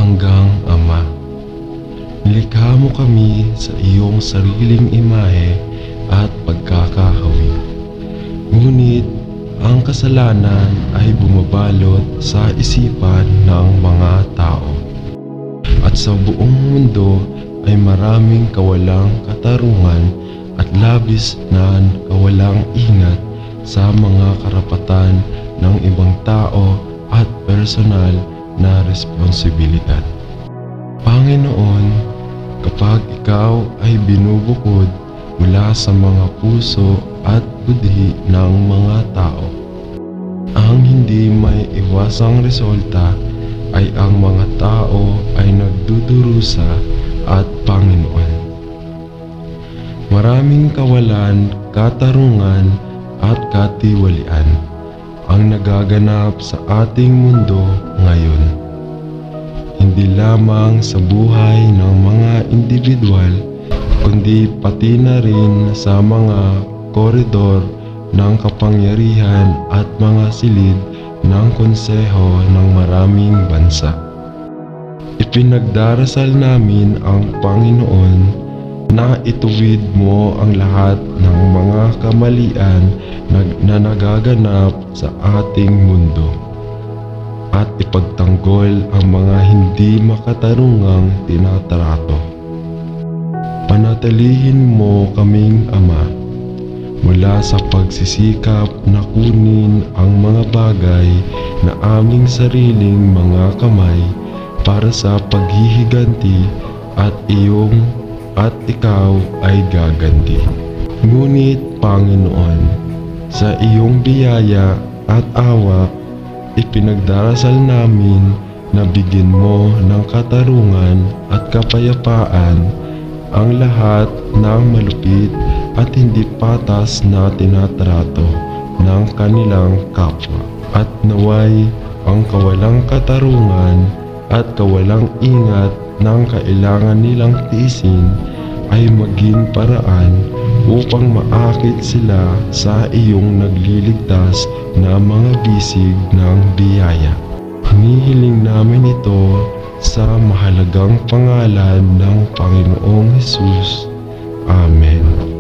hanggang Ama. Nilikha mo kami sa iyong sariling imahe at pagkakahawig. Ngunit ang kasalanan ay bumabalot sa isipan ng mga tao. At sa buong mundo ay maraming kawalang katarungan at labis na kawalang ingat sa mga karapatan ng ibang tao at personal na responsibilidad. Panginoon, kapag Ikaw ay binubukod mula sa mga puso at budhi ng mga tao, ang hindi may iwasang resulta ay ang mga tao ay nagdudurusa at Panginoon. Maraming kawalan, katarungan at katiwalian ang nagaganap sa ating mundo ngayon. Hindi lamang sa buhay ng mga individual, kundi pati na rin sa mga koridor ng kapangyarihan at mga silid ng konseho ng maraming bansa. Ipinagdarasal namin ang Panginoon na ituwid mo ang lahat ng mga kamalian na nagaganap sa ating mundo at ipagtanggol ang mga hindi makatarungang tinatrato. Panatilihin mo kaming Ama mula sa pagsisikap na kunin ang mga bagay na aming sariling mga kamay para sa paghihiganti at Ikaw ay gaganti. Ngunit Panginoon, sa iyong biyaya at awa, ipinagdarasal namin na bigyan mo ng katarungan at kapayapaan ang lahat ng malupit at hindi patas na tinatrato ng kanilang kapwa. At naway ang kawalang katarungan at kawalang ingat ng kailangan nilang tiisin ay maging paraan upang maakit sila sa iyong nagliligtas na mga bisig ng biyaya. Hinihiling namin ito sa mahalagang pangalan ng Panginoong Hesus. Amen.